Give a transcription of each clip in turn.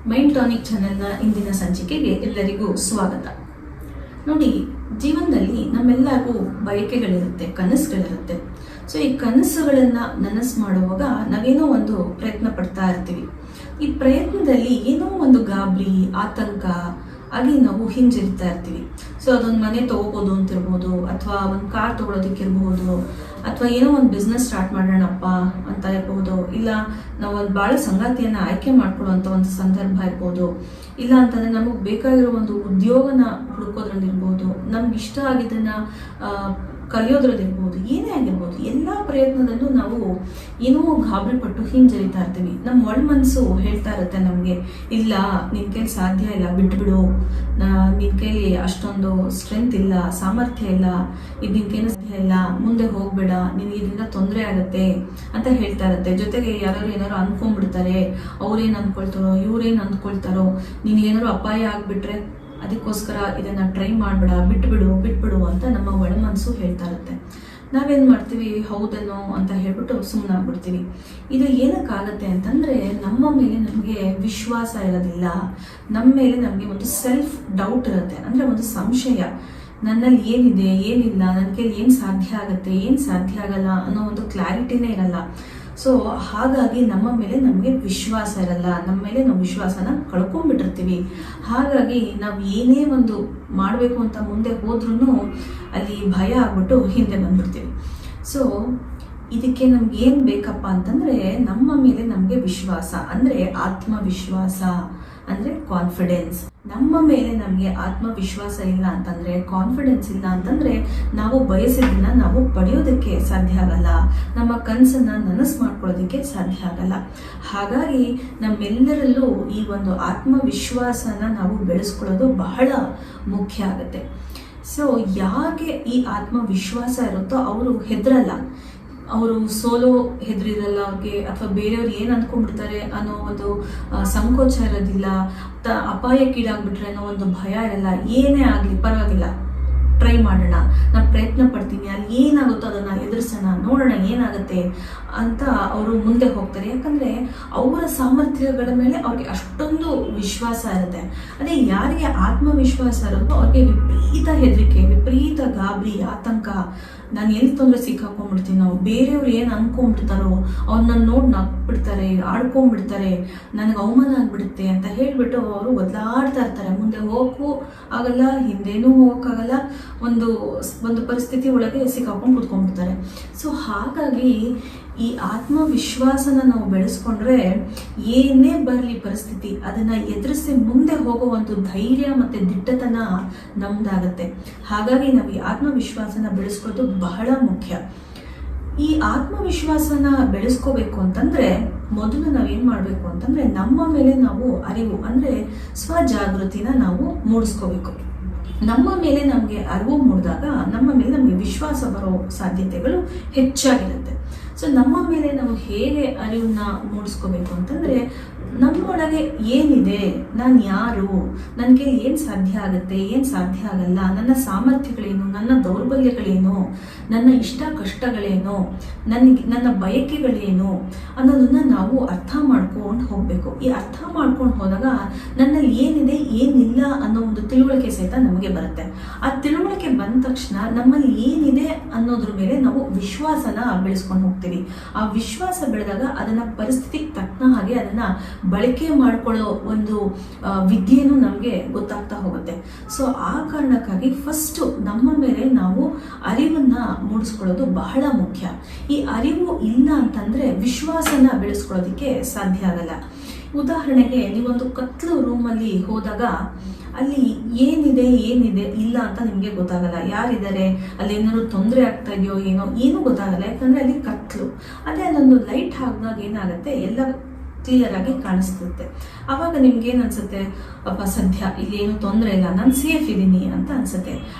Mind tonic ಚಾನೆಲ್ನ ಇಂದಿನ ಸಂಚಿಕೆಗೆ ಎಲ್ಲರಿಗೂ ಸ್ವಾಗತ. ನೋಡಿ, ಜೀವನದಲ್ಲಿ ನಮ್ಮೆಲ್ಲರಿಗೂ ಬಯಕೆಗಳಿರುತ್ತೆ, ಕನಸುಗಳಿರುತ್ತೆ. ಸೊ ಈ ಕನಸುಗಳನ್ನು ನನಸು ಮಾಡುವಾಗ ನಾವೇನೋ ಒಂದು ಪ್ರಯತ್ನ ಪಡ್ತಾ ಇರ್ತೀವಿ. ಈ ಪ್ರಯತ್ನದಲ್ಲಿ ಏನೋ ಒಂದು ಗಾಬರಿ, ಆತಂಕ ಆಗಿ ನಾವು ಹಿಂಜರಿತಾ ಇರ್ತೀವಿ. ಸೊ ಅದೊಂದು ಮನೆ ತೊಗೋಬೋದು ಅಂತಿರ್ಬೋದು, ಅಥವಾ ಒಂದು ಕಾರ್ ತೊಗೊಳೋದಕ್ಕಿರ್ಬೋದು, ಅಥವಾ ಏನೋ ಒಂದು ಬಿಸ್ನೆಸ್ ಸ್ಟಾರ್ಟ್ ಮಾಡೋಣಪ್ಪ ಅಂತ ಇರ್ಬೋದು, ಇಲ್ಲ ನಾವು ಒಂದು ಭಾಳ ಸಂಗಾತಿಯನ್ನು ಆಯ್ಕೆ ಮಾಡ್ಕೊಳ್ಳುವಂಥ ಒಂದು ಸಂದರ್ಭ ಇರ್ಬೋದು, ಇಲ್ಲ ಅಂತಂದರೆ ನಮಗೆ ಬೇಕಾಗಿರೋ ಒಂದು ಉದ್ಯೋಗನ ಹುಡುಕೋದ್ರಲ್ಲಿರ್ಬೋದು, ನಮ್ಗೆ ಇಷ್ಟ ಆಗಿದ್ದನ್ನು ಕಲಿಯೋದ್ರಲ್ಲಿರ್ಬೋದು, ಏನೇ ಆಗಿರ್ಬೋದು, ಎಲ್ಲ ಪ್ರಯತ್ನದಲ್ಲೂ ನಾವು ಏನೋ ಗಾಬರಿ ಪಟ್ಟು ಹಿಂಜರಿತಾ ಇರ್ತೀವಿ. ನಮ್ಮ ಒಳ ಮನಸ್ಸು ಹೇಳ್ತಾ ಇರುತ್ತೆ ನಮಗೆ, ಇಲ್ಲ ನಿನ್ನ ಕೈಲಿ ಸಾಧ್ಯ ಇಲ್ಲ, ಬಿಟ್ಬಿಡು, ನಿನ್ನ ಕೈಲಿ ಅಷ್ಟೊಂದು ಸ್ಟ್ರೆಂತ್ ಇಲ್ಲ, ಸಾಮರ್ಥ್ಯ ಇಲ್ಲ, ಇದು ನಿನ್ನ ಕೈಲಿ ಸಾಧ್ಯ ಇಲ್ಲ, ಮುಂದೆ ಹೋಗ್ಬೇಡ, ನಿನಗೆ ಇದರಿಂದ ತೊಂದರೆ ಆಗುತ್ತೆ ಅಂತ ಹೇಳ್ತಾ ಇರುತ್ತೆ. ಜೊತೆಗೆ ಯಾರು ಏನಾರು ಅಂದ್ಕೊಂಡ್ಬಿಡ್ತಾರೆ, ಅವ್ರೇನು ಅಂದ್ಕೊಳ್ತಾರೋ, ಇವ್ರೇನು ಅಂದ್ಕೊಳ್ತಾರೋ, ನಿನಗೇನಾದ್ರು ಅಪಾಯ ಆಗಿಬಿಟ್ರೆ ಅದಕ್ಕೋಸ್ಕರ ಇದನ್ನ ಟ್ರೈ ಮಾಡಬೇಡ, ಬಿಟ್ಬಿಡು ಅಂತ ನಮ್ಮ ಒಳ ಮನಸ್ಸು ಹೇಳ್ತಾ ಇರುತ್ತೆ. ನಾವೇನು ಮಾಡ್ತೀವಿ, ಹೌದೇನೋ ಅಂತ ಹೇಳ್ಬಿಟ್ಟು ಸುಮ್ಮನಾಗ್ಬಿಡ್ತೀವಿ. ಇದು ಏನಕ್ಕಾಗತ್ತೆ ಅಂತಂದರೆ, ನಮ್ಮ ಮೇಲೆ ನಮಗೆ ವಿಶ್ವಾಸ ಇರೋದಿಲ್ಲ, ನಮ್ಮ ಮೇಲೆ ನಮಗೆ ಒಂದು ಸೆಲ್ಫ್ ಡೌಟ್ ಇರುತ್ತೆ. ಅಂದರೆ ಒಂದು ಸಂಶಯ, ನನ್ನಲ್ಲಿ ಏನಿದೆ ಏನಿಲ್ಲ, ನನ್ನ ಕೈಲಿ ಏನು ಸಾಧ್ಯ ಆಗುತ್ತೆ ಏನು ಸಾಧ್ಯ ಆಗಲ್ಲ ಅನ್ನೋ ಒಂದು ಕ್ಲಾರಿಟಿನೇ ಇರಲ್ಲ. ಸೊ ಹಾಗಾಗಿ ನಮ್ಮ ಮೇಲೆ ನಮಗೆ ವಿಶ್ವಾಸ ಇರಲ್ಲ, ನಮ್ಮ ಮೇಲೆ ನಾವು ವಿಶ್ವಾಸನ ಕಳ್ಕೊಂಡ್ಬಿಟ್ಟಿರ್ತೀವಿ. ಹಾಗಾಗಿ ನಾವು ಏನೇ ಒಂದು ಮಾಡಬೇಕು ಅಂತ ಮುಂದೆ ಹೋದ್ರೂ ಅಲ್ಲಿ ಭಯ ಆಗ್ಬಿಟ್ಟು ಹಿಂದೆ ಬಂದ್ಬಿಡ್ತೀವಿ. ಸೊ ಇದಕ್ಕೆ ನಮ್ಗೆ ಏನು ಬೇಕಪ್ಪ ಅಂತಂದರೆ, ನಮ್ಮ ಮೇಲೆ ನಮಗೆ ವಿಶ್ವಾಸ, ಅಂದರೆ ಆತ್ಮವಿಶ್ವಾಸ, ಅಂದರೆ ಕಾನ್ಫಿಡೆನ್ಸ್. ನಮ್ಮ ಮೇಲೆ ನಮಗೆ ಆತ್ಮವಿಶ್ವಾಸ ಇಲ್ಲ ಅಂತಂದರೆ, ಕಾನ್ಫಿಡೆನ್ಸ್ ಇಲ್ಲ ಅಂತಂದರೆ, ನಾವು ಬಯಸಿದ್ದನ್ನ ನಾವು ಪಡೆಯೋದಕ್ಕೆ ಸಾಧ್ಯ ಆಗಲ್ಲ, ನಮ್ಮ ಕನಸನ್ನು ನನಸು ಮಾಡ್ಕೊಳ್ಳೋದಕ್ಕೆ ಸಾಧ್ಯ ಆಗಲ್ಲ. ಹಾಗಾಗಿ ನಮ್ಮೆಲ್ಲರಲ್ಲೂ ಈ ಒಂದು ಆತ್ಮವಿಶ್ವಾಸನ ನಾವು ಬೆಳೆಸ್ಕೊಳ್ಳೋದು ಬಹಳ ಮುಖ್ಯ ಆಗುತ್ತೆ. ಸೊ ಯಾಕೆ ಈ ಆತ್ಮವಿಶ್ವಾಸ ಇರುತ್ತೋ ಅವರು ಹೆದರಲ್ಲ, ಅವರು ಸೋಲೋ ಹೆದರಿರಲ್ಲ ಅವ್ರಿಗೆ, ಅಥವಾ ಬೇರೆಯವ್ರು ಏನು ಅಂದ್ಕೊಂಡ್ಬಿಡ್ತಾರೆ ಅನ್ನೋ ಒಂದು ಸಂಕೋಚ ಇರೋದಿಲ್ಲ, ಅಪಾಯಕ್ಕೀಡಾಗ್ಬಿಟ್ರೆ ಅನ್ನೋ ಒಂದು ಭಯ ಇರಲ್ಲ. ಏನೇ ಆಗಲಿ ಪರವಾಗಿಲ್ಲ, ಟ್ರೈ ಮಾಡೋಣ, ನಾನು ಪ್ರಯತ್ನ ಪಡ್ತೀನಿ, ಅಲ್ಲಿ ಏನಾಗುತ್ತೋ ಅದನ್ನು ಎದುರಿಸೋಣ, ನೋಡೋಣ ಏನಾಗುತ್ತೆ ಅಂತ ಅವರು ಮುಂದೆ ಹೋಗ್ತಾರೆ. ಯಾಕಂದರೆ ಅವರ ಸಾಮರ್ಥ್ಯಗಳ ಮೇಲೆ ಅವ್ರಿಗೆ ಅಷ್ಟೊಂದು ವಿಶ್ವಾಸ ಇರುತ್ತೆ. ಅದೇ ಯಾರಿಗೆ ಆತ್ಮವಿಶ್ವಾಸ ಇರುತ್ತೋ ಅವ್ರಿಗೆ ವಿಪರೀತ ಹೆದರಿಕೆ, ವಿಪರೀತ ಗಾಬರಿ, ಆತಂಕ, ನಾನು ಎಲ್ಲಿ ತೊಂದರೆ ಸಿಕ್ಕಾಕೊಂಡ್ಬಿಡ್ತೀನಿ, ನಾವು ಬೇರೆಯವ್ರು ಏನು ಅಂದ್ಕೊಂಡ್ಬಿಡ್ತಾರೋ, ಅವ್ರನ್ನ ನೋಡಿ ನಗ್ಬಿಡ್ತಾರೆ, ಆಡ್ಕೊಂಡ್ಬಿಡ್ತಾರೆ, ನನಗೆ ಅವಮಾನ ಆಗಿಬಿಡುತ್ತೆ ಅಂತ ಹೇಳಿಬಿಟ್ಟು ಅವರು ಒದ್ದಾಡ್ತಾ ಇರ್ತಾರೆ. ಮುಂದೆ ಹೋಗೋಕ್ಕೂ ಆಗಲ್ಲ, ಹಿಂದೇನೂ ಹೋಗೋಕ್ಕಾಗಲ್ಲ, ಒಂದು ಪರಿಸ್ಥಿತಿ ಒಳಗೆ ಸಿಕ್ಕಾಕೊಂಡು ಕೂತ್ಕೊಂಡ್ಬಿಡ್ತಾರೆ. ಸೊ ಹಾಗಾಗಿ ಈ ಆತ್ಮವಿಶ್ವಾಸನ ನಾವು ಬೆಳೆಸ್ಕೊಂಡ್ರೆ ಏನೇ ಬರಲಿ ಪರಿಸ್ಥಿತಿ, ಅದನ್ನು ಎದುರಿಸಿ ಮುಂದೆ ಹೋಗೋ ಒಂದು ಧೈರ್ಯ ಮತ್ತು ದಿಟ್ಟತನ ನಮ್ದಾಗತ್ತೆ. ಹಾಗಾಗಿ ನಾವು ಈ ಆತ್ಮವಿಶ್ವಾಸನ ಬೆಳೆಸ್ಕೊಳ್ಳೋದು ಬಹಳ ಮುಖ್ಯ. ಈ ಆತ್ಮವಿಶ್ವಾಸನ ಬೆಳೆಸ್ಕೋಬೇಕು ಅಂತಂದರೆ ಮೊದಲು ನಾವೇನು ಮಾಡಬೇಕು ಅಂತಂದರೆ, ನಮ್ಮ ಮೇಲೆ ನಾವು ಅರಿವು, ಅಂದರೆ ಸ್ವಜಾಗೃತಿನ ನಾವು ಮೂಡಿಸ್ಕೋಬೇಕು. ನಮ್ಮ ಮೇಲೆ ನಮಗೆ ಅರಿವು ಮೂಡಿದಾಗ ನಮ್ಮ ಮೇಲೆ ನಮಗೆ ವಿಶ್ವಾಸ ಬರೋ ಸಾಧ್ಯತೆಗಳು ಹೆಚ್ಚಾಗಿರುತ್ತೆ. ಸೊ ನಮ್ಮ ಮೇಲೆ ನಾವು ಹೇಗೆ ಅರಿವನ್ನ ಮೂಡಿಸ್ಕೋಬೇಕು ಅಂತಂದರೆ, ನಮ್ಮೊಳಗೆ ಏನಿದೆ, ನಾನು ಯಾರು, ನನಗೆ ಏನು ಸಾಧ್ಯ ಆಗುತ್ತೆ ಏನು ಸಾಧ್ಯ ಆಗಲ್ಲ, ನನ್ನ ಸಾಮರ್ಥ್ಯಗಳೇನು, ನನ್ನ ದೌರ್ಬಲ್ಯಗಳೇನು, ನನ್ನ ಇಷ್ಟ ಕಷ್ಟಗಳೇನು, ನನ್ನ ಬಯಕೆಗಳೇನು ಅನ್ನೋದನ್ನು ನಾವು ಅರ್ಥ ಮಾಡ್ಕೊಂಡು ಹೋಗಬೇಕು. ಈ ಅರ್ಥ ಮಾಡ್ಕೊಂಡು ಹೋದಾಗ ನನ್ನಲ್ಲಿ ಏನಿದೆ ಏನಿಲ್ಲ ಅನ್ನೋ ಒಂದು ತಿಳುವಳಿಕೆ ಸಹಿತ ನಮಗೆ ಬರುತ್ತೆ. ಆ ತಿಳುವಳಿಕೆ ಬಂದ ತಕ್ಷಣ ನಮ್ಮಲ್ಲಿ ಏನಿದೆ ಅನ್ನೋದ್ರ ಮೇಲೆ ನಾವು ವಿಶ್ವಾಸನ ಬೆಳೆಸ್ಕೊಂಡು ಹೋಗ್ತೀವಿ. ಆ ವಿಶ್ವಾಸ ಬೆಳೆದಾಗ ಅದನ್ನು ಪರಿಸ್ಥಿತಿಗೆ ತಕ್ಕ ಹಾಗೆ ಅದನ್ನು ಬಳಕೆ ಮಾಡ್ಕೊಳ್ಳೋ ಒಂದು ವಿದ್ಯೆನೂ ನಮಗೆ ಗೊತ್ತಾಗ್ತಾ ಹೋಗುತ್ತೆ. ಸೊ ಆ ಕಾರಣಕ್ಕಾಗಿ ಫಸ್ಟು ನಮ್ಮ ಮೇಲೆ ನಾವು ಅರಿವನ್ನು ಮೂಡಿಸ್ಕೊಳ್ಳೋದು ಬಹಳ ಮುಖ್ಯ. ಈ ಅರಿವು ಇಲ್ಲ ಅಂತಂದರೆ ವಿಶ್ವಾಸನ ಬೆಳೆಸ್ಕೊಳ್ಳೋದಕ್ಕೆ ಸಾಧ್ಯ ಆಗಲ್ಲ. ಉದಾಹರಣೆಗೆ, ನೀವೊಂದು ಕತ್ಲು ರೂಮಲ್ಲಿ ಹೋದಾಗ ಅಲ್ಲಿ ಏನಿದೆ ಇಲ್ಲ ಅಂತ ನಿಮಗೆ ಗೊತ್ತಾಗಲ್ಲ. ಯಾರಿದ್ದಾರೆ, ಅಲ್ಲಿ ಏನಾದ್ರು ತೊಂದರೆ ಆಗ್ತಾ ಇದೆಯೋ ಏನೂ ಗೊತ್ತಾಗಲ್ಲ, ಯಾಕಂದರೆ ಅಲ್ಲಿ ಕತ್ಲು. ಅದೇ ಅದೊಂದು ಲೈಟ್ ಹಾಕಿದಾಗ ಏನಾಗುತ್ತೆ, ಎಲ್ಲ ಕ್ಲಿಯರ್ ಆಗಿ ಕಾಣಿಸ್ತುತ್ತೆ. ಆವಾಗ ನಿಮ್ಗೇನು ಅನ್ಸುತ್ತೆ, ಪಾಪ ಸದ್ಯ ಇಲ್ಲಿ ಏನು ತೊಂದರೆ ಇಲ್ಲ, ನಾನು ಸೇಫ್ ಇದ್ದೀನಿ ಅಂತ ಅನ್ಸುತ್ತೆ.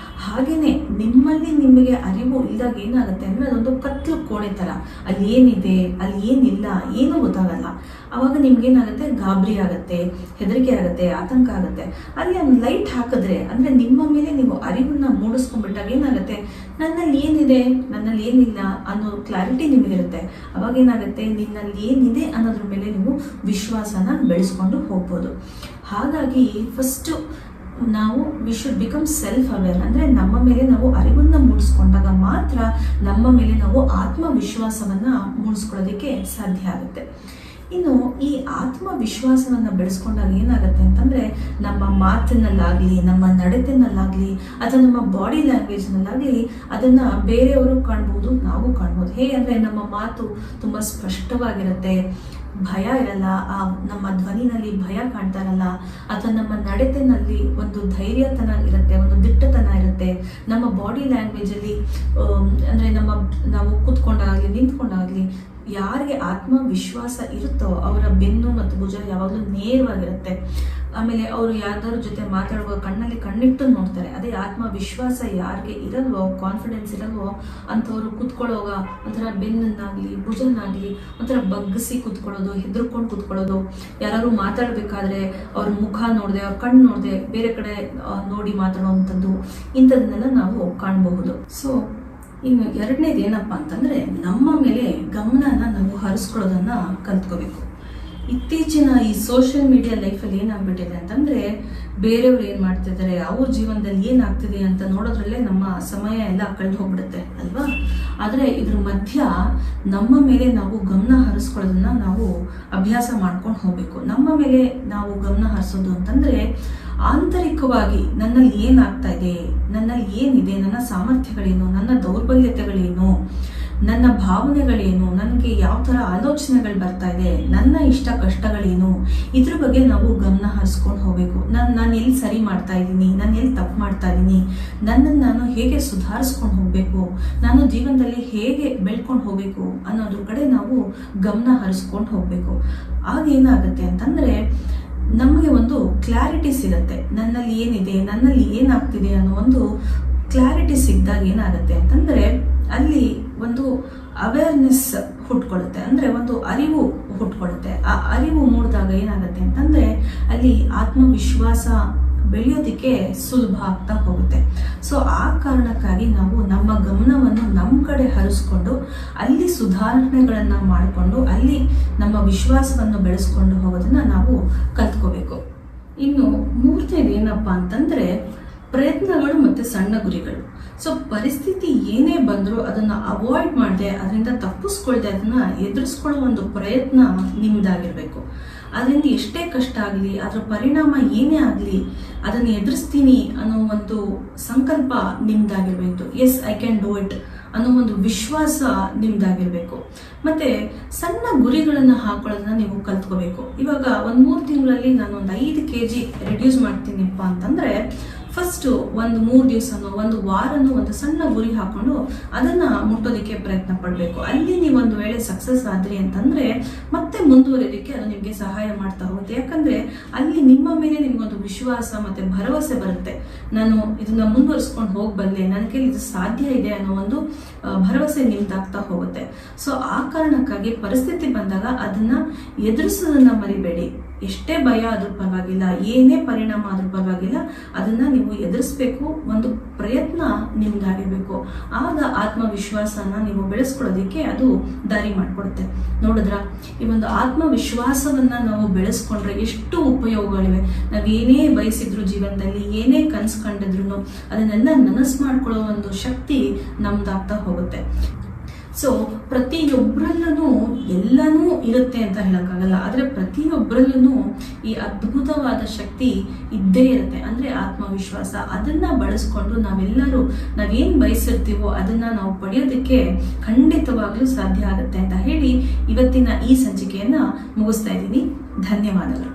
ಹಾಗೇನೆ ನಿಮ್ಮಲ್ಲಿ ನಿಮಗೆ ಅರಿವು ಇಲ್ದಾಗ ಏನಾಗುತ್ತೆ ಅಂದರೆ, ಅದೊಂದು ಕತ್ಲು ಕೋಣೆ ಥರ, ಅಲ್ಲಿ ಏನಿದೆ ಅಲ್ಲಿ ಏನಿಲ್ಲ ಏನೂ ಗೊತ್ತಾಗಲ್ಲ. ಅವಾಗ ನಿಮ್ಗೇನಾಗುತ್ತೆ, ಗಾಬರಿ ಆಗುತ್ತೆ, ಹೆದರಿಕೆ ಆಗುತ್ತೆ, ಆತಂಕ ಆಗುತ್ತೆ. ಅಲ್ಲಿ ಒಂದು ಲೈಟ್ ಹಾಕಿದ್ರೆ, ಅಂದರೆ ನಿಮ್ಮ ಮೇಲೆ ನೀವು ಅರಿವನ್ನ ಮೂಡಿಸ್ಕೊಂಡ್ಬಿಟ್ಟಾಗ ಏನಾಗುತ್ತೆ, ನನ್ನಲ್ಲಿ ಏನಿದೆ, ನನ್ನಲ್ಲಿ ಏನಿಲ್ಲ ಅನ್ನೋ ಕ್ಲಾರಿಟಿ ನಿಮಗಿರುತ್ತೆ. ಅವಾಗ ಏನಾಗುತ್ತೆ, ನಿನ್ನಲ್ಲಿ ಏನಿದೆ ಅನ್ನೋದ್ರ ಮೇಲೆ ನೀವು ವಿಶ್ವಾಸನ ಬೆಳೆಸ್ಕೊಂಡು ಹೋಗ್ಬೋದು. ಹಾಗಾಗಿ ಫಸ್ಟು ನಾವು we should become self aware. ಅಂದರೆ ನಮ್ಮ ಮೇಲೆ ನಾವು ಅರಿವನ್ನು ಮೂಡಿಸ್ಕೊಂಡಾಗ ಮಾತ್ರ ನಮ್ಮ ಮೇಲೆ ನಾವು ಆತ್ಮವಿಶ್ವಾಸವನ್ನು ಮೂಡಿಸ್ಕೊಳ್ಳೋದಕ್ಕೆ ಸಾಧ್ಯ ಆಗುತ್ತೆ. ಇನ್ನು ಈ ಆತ್ಮವಿಶ್ವಾಸವನ್ನು ಬೆಳೆಸ್ಕೊಂಡಾಗ ಏನಾಗುತ್ತೆ ಅಂತಂದರೆ, ನಮ್ಮ ಮಾತಿನಲ್ಲಾಗಲಿ, ನಮ್ಮ ನಡತೆನಲ್ಲಾಗಲಿ, ಅಥವಾ ನಮ್ಮ ಬಾಡಿ ಲ್ಯಾಂಗ್ವೇಜ್ನಲ್ಲಾಗಲಿ ಅದನ್ನು ಬೇರೆಯವರು ಕಾಣ್ಬೋದು, ನಾವು ಕಾಣ್ಬೋದು. ಹೇಗೆ ಅಂದರೆ, ನಮ್ಮ ಮಾತು ತುಂಬ ಸ್ಪಷ್ಟವಾಗಿರುತ್ತೆ, ಭಯ ಇರಲ್ಲ, ನಮ್ಮ ಧ್ವನಿನಲ್ಲಿ ಭಯ ಕಾಣ್ತಾ ಇರಲ್ಲ, ಅಥವಾ ನಮ್ಮ ನಡತೆನಲ್ಲಿ ಒಂದು ಧೈರ್ಯತನ ಇರುತ್ತೆ, ಒಂದು ದಿಟ್ಟತನ ಇರುತ್ತೆ. ನಮ್ಮ ಬಾಡಿ ಲ್ಯಾಂಗ್ವೇಜಲ್ಲಿ ಅಂದರೆ ನಾವು ಕೂತ್ಕೊಂಡಾಗಲಿ ನಿಂತ್ಕೊಂಡಾಗಲಿ ಯಾರಿಗೆ ಆತ್ಮವಿಶ್ವಾಸ ಇರುತ್ತೋ ಅವರ ಬೆನ್ನು ಮತ್ತು ಭುಜ ಯಾವಾಗಲೂ ನೇರವಾಗಿರುತ್ತೆ. ಆಮೇಲೆ ಅವರು ಯಾರ್ದಾರ ಜೊತೆ ಮಾತಾಡುವಾಗ ಕಣ್ಣಲ್ಲಿ ಕಣ್ಣಿಟ್ಟು ನೋಡ್ತಾರೆ. ಅದೇ ಆತ್ಮವಿಶ್ವಾಸ ಯಾರಿಗೆ ಇರಲ್ವೋ, ಕಾನ್ಫಿಡೆನ್ಸ್ ಇರಲ್ವೋ ಅಂಥವ್ರು ಕೂತ್ಕೊಳ್ಳೋವಾಗ ಒಂಥರ ಬೆನ್ನನ್ನಾಗಲಿ ಭುಜನಾಗಲಿ ಒಂಥರ ಬಗ್ಗಿಸಿ ಕೂತ್ಕೊಳ್ಳೋದು, ಹೆದರ್ಕೊಂಡು ಕೂತ್ಕೊಳ್ಳೋದು, ಯಾರು ಮಾತಾಡಬೇಕಾದ್ರೆ ಅವ್ರ ಮುಖ ನೋಡದೆ, ಅವ್ರ ಕಣ್ಣು ನೋಡದೆ ಬೇರೆ ಕಡೆ ನೋಡಿ ಮಾತಾಡುವಂಥದ್ದು, ಇಂಥದನ್ನೆಲ್ಲ ನಾವು ಕಾಣಬಹುದು. ಸೊ ಇನ್ನು ಎರಡನೇದು ಏನಪ್ಪ ಅಂತಂದರೆ, ನಮ್ಮ ಮೇಲೆ ಗಮನನ ನಾವು ಹರಿಸ್ಕೊಳ್ಳೋದನ್ನು ಕಲ್ತ್ಕೋಬೇಕು. ಇತ್ತೀಚಿನ ಈ ಸೋಷಿಯಲ್ ಮೀಡಿಯಾ ಲೈಫಲ್ಲಿ ಏನಾಗ್ಬಿಟ್ಟಿದೆ ಅಂತಂದರೆ, ಬೇರೆಯವ್ರು ಏನು ಮಾಡ್ತಿದ್ದಾರೆ, ಅವ್ರ ಜೀವನದಲ್ಲಿ ಏನಾಗ್ತಿದೆ ಅಂತ ನೋಡೋದ್ರಲ್ಲೇ ನಮ್ಮ ಸಮಯ ಎಲ್ಲ ಕಳೆದು ಹೋಗ್ಬಿಡುತ್ತೆ ಅಲ್ವಾ. ಆದರೆ ಇದ್ರ ಮಧ್ಯ ನಮ್ಮ ಮೇಲೆ ನಾವು ಗಮನ ಹರಿಸ್ಕೊಳ್ಳೋದನ್ನ ನಾವು ಅಭ್ಯಾಸ ಮಾಡ್ಕೊಂಡು ಹೋಗಬೇಕು. ನಮ್ಮ ಮೇಲೆ ನಾವು ಗಮನ ಹರಿಸೋದು ಅಂತಂದರೆ, ಆಂತರಿಕವಾಗಿ ನನ್ನಲ್ಲಿ ಏನಾಗ್ತಾ ಇದೆ, ನನ್ನಲ್ಲಿ ಏನಿದೆ, ನನ್ನ ಸಾಮರ್ಥ್ಯಗಳೇನು, ನನ್ನ ದೌರ್ಬಲ್ಯತೆಗಳೇನು, ನನ್ನ ಭಾವನೆಗಳೇನು, ನನಗೆ ಯಾವ ಥರ ಆಲೋಚನೆಗಳು ಬರ್ತಾ ಇದೆ, ನನ್ನ ಇಷ್ಟ ಕಷ್ಟಗಳೇನು, ಇದ್ರ ಬಗ್ಗೆ ನಾವು ಗಮನ ಹರಿಸ್ಕೊಂಡು ಹೋಗಬೇಕು. ನಾನು ಎಲ್ಲಿ ಸರಿ ಮಾಡ್ತಾ ಇದ್ದೀನಿ, ನಾನು ಎಲ್ಲಿ ತಪ್ಪು ಮಾಡ್ತಾ ಇದ್ದೀನಿ, ನನ್ನನ್ನು ನಾನು ಹೇಗೆ ಸುಧಾರಿಸ್ಕೊಂಡು ಹೋಗಬೇಕು, ನಾನು ಜೀವನದಲ್ಲಿ ಹೇಗೆ ಬೆಳ್ಕೊಂಡು ಹೋಗಬೇಕು ಅನ್ನೋದ್ರ ಕಡೆ ನಾವು ಗಮನ ಹರಿಸ್ಕೊಂಡು ಹೋಗಬೇಕು. ಆಗೇನಾಗುತ್ತೆ ಅಂತಂದರೆ, ನಮಗೆ ಒಂದು ಕ್ಲಾರಿಟಿ ಸಿಗುತ್ತೆ, ನನ್ನಲ್ಲಿ ಏನಿದೆ, ನನ್ನಲ್ಲಿ ಏನಾಗ್ತಿದೆ ಅನ್ನೋ ಒಂದು ಕ್ಲಾರಿಟಿ ಸಿಕ್ಕಿದಾಗ ಏನಾಗುತ್ತೆ ಅಂತಂದರೆ, ಅಲ್ಲಿ ಒಂದು ಅವೇರ್ನೆಸ್ ಹುಟ್ಕೊಳ್ಳುತ್ತೆ, ಅಂದರೆ ಒಂದು ಅರಿವು ಹುಟ್ಕೊಳ್ಳುತ್ತೆ. ಆ ಅರಿವು ಮೂಡಿದಾಗ ಏನಾಗುತ್ತೆ ಅಂತಂದರೆ, ಅಲ್ಲಿ ಆತ್ಮವಿಶ್ವಾಸ ಬೆಳೆಯೋದಕ್ಕೆ ಸುಲಭ ಆಗ್ತಾ ಹೋಗುತ್ತೆ. ಸೊ ಆ ಕಾರಣಕ್ಕಾಗಿ ನಾವು ನಮ್ಮ ಗಮನವನ್ನು ನಮ್ಮ ಕಡೆ ಹರಿಸ್ಕೊಂಡು ಅಲ್ಲಿ ಸುಧಾರಣೆಗಳನ್ನು ಮಾಡಿಕೊಂಡು ಅಲ್ಲಿ ನಮ್ಮ ವಿಶ್ವಾಸವನ್ನು ಬೆಳೆಸ್ಕೊಂಡು ಹೋಗೋದನ್ನು ನಾವು ಕಲ್ತ್ಕೋಬೇಕು. ಇನ್ನು ಮೂರನೇದು ಏನಪ್ಪ ಅಂತಂದರೆ, ಪ್ರಯತ್ನಗಳು ಮತ್ತು ಸಣ್ಣ ಗುರಿಗಳು. ಸೊ ಪರಿಸ್ಥಿತಿ ಏನೇ ಬಂದರೂ ಅದನ್ನು ಅವಾಯ್ಡ್ ಮಾಡದೆ, ಅದರಿಂದ ತಪ್ಪಿಸ್ಕೊಳ್ದೆ ಅದನ್ನು ಎದುರಿಸ್ಕೊಳ್ಳೋ ಒಂದು ಪ್ರಯತ್ನ ನಿಮ್ಮದಾಗಿರಬೇಕು. ಅದರಿಂದ ಎಷ್ಟೇ ಕಷ್ಟ ಆಗಲಿ, ಅದರ ಪರಿಣಾಮ ಏನೇ ಆಗಲಿ ಅದನ್ನು ಎದುರಿಸ್ತೀನಿ ಅನ್ನೋ ಒಂದು ಸಂಕಲ್ಪ ನಿಮ್ಮದಾಗಿರಬೇಕು. Yes, I can do it ಅನ್ನೋ ಒಂದು ವಿಶ್ವಾಸ ನಿಮ್ಮದಾಗಿರಬೇಕು. ಮತ್ತು ಸಣ್ಣ ಗುರಿಗಳನ್ನು ಹಾಕೊಳ್ಳೋದನ್ನ ನೀವು ಕಲ್ತ್ಕೋಬೇಕು. ಇವಾಗ ಒಂದು 3 ತಿಂಗಳಲ್ಲಿ ನಾನು ಒಂದು 5 kg ರೆಡ್ಯೂಸ್ ಮಾಡ್ತೀನಿಪ್ಪ ಅಂತಂದರೆ, ಫಸ್ಟು ಒಂದು 3 ದಿವಸನೋ ಒಂದು ವಾರನೋ ಒಂದು ಸಣ್ಣ ಗುರಿ ಹಾಕ್ಕೊಂಡು ಅದನ್ನು ಮುಟ್ಟೋದಕ್ಕೆ ಪ್ರಯತ್ನ ಪಡಬೇಕು. ಅಲ್ಲಿ ನೀವು ಒಂದು ವೇಳೆ ಸಕ್ಸಸ್ ಆದ್ರಿ ಅಂತಂದರೆ ಮತ್ತೆ ಮುಂದುವರಿಯೋದಕ್ಕೆ ಅದು ನಿಮಗೆ ಸಹಾಯ ಮಾಡ್ತಾ ಹೋಗುತ್ತೆ. ಯಾಕಂದರೆ ಅಲ್ಲಿ ನಿಮ್ಮ ಮೇಲೆ ನಿಮಗೊಂದು ವಿಶ್ವಾಸ ಮತ್ತು ಭರವಸೆ ಬರುತ್ತೆ. ನಾನು ಇದನ್ನು ಮುಂದುವರಿಸ್ಕೊಂಡು ಹೋಗಬಲ್ಲೆ, ನನ್ನ ಕೈಲಿ ಇದು ಸಾಧ್ಯ ಇದೆ ಅನ್ನೋ ಒಂದು ಭರವಸೆ ನಿಮ್ದಾಗ್ತಾ ಹೋಗುತ್ತೆ. ಸೊ ಆ ಕಾರಣಕ್ಕಾಗಿ ಪರಿಸ್ಥಿತಿ ಬಂದಾಗ ಅದನ್ನು ಎದುರಿಸೋದನ್ನು ಮರಿಬೇಡಿ. ಎಷ್ಟೇ ಭಯ ಆದ್ರೂ ಪರವಾಗಿಲ್ಲ, ಏನೇ ಪರಿಣಾಮ ಆದ್ರೂ ಪರವಾಗಿಲ್ಲ, ಅದನ್ನು ನೀವು ಎದುರಿಸ್ಬೇಕು. ಒಂದು ಪ್ರಯತ್ನ ನಿಮ್ದಾಗಿರ್ಬೇಕು. ಆಗ ಆತ್ಮವಿಶ್ವಾಸನ ನೀವು ಬೆಳೆಸ್ಕೊಳ್ಳೋದಕ್ಕೆ ಅದು ದಾರಿ ಮಾಡಿಕೊಡುತ್ತೆ. ನೋಡಿದ್ರ, ಈ ಒಂದು ಆತ್ಮವಿಶ್ವಾಸವನ್ನು ನಾವು ಬೆಳೆಸ್ಕೊಂಡ್ರೆ ಎಷ್ಟು ಉಪಯೋಗಗಳಿವೆ. ನಾವೇನೇ ಬಯಸಿದ್ರು ಜೀವನದಲ್ಲಿ, ಏನೇ ಕನಸು ಕಂಡಿದ್ರು ಅದನ್ನೆಲ್ಲ ನನಸು ಮಾಡ್ಕೊಳ್ಳೋ ಒಂದು ಶಕ್ತಿ ನಮ್ದಾಗ್ತಾ ಹೋಗುತ್ತೆ. ಸೊ ಪ್ರತಿಯೊಬ್ಬರಲ್ಲೂ ಎಲ್ಲನೂ ಇರುತ್ತೆ ಅಂತ ಹೇಳೋಕ್ಕಾಗಲ್ಲ, ಆದರೆ ಪ್ರತಿಯೊಬ್ಬರಲ್ಲೂ ಈ ಅದ್ಭುತವಾದ ಶಕ್ತಿ ಇದ್ದೇ ಇರುತ್ತೆ. ಅಂದರೆ ಆತ್ಮವಿಶ್ವಾಸ, ಅದನ್ನು ಬಳಸ್ಕೊಂಡು ನಾವೇನು ಬಯಸಿರ್ತೀವೋ ಅದನ್ನು ನಾವು ಪಡೆಯೋದಕ್ಕೆ ಖಂಡಿತವಾಗ್ಲೂ ಸಾಧ್ಯ ಆಗುತ್ತೆ ಅಂತ ಹೇಳಿ ಇವತ್ತಿನ ಈ ಸಂಚಿಕೆಯನ್ನು ಮುಗಿಸ್ತಾ ಇದ್ದೀನಿ. ಧನ್ಯವಾದಗಳು.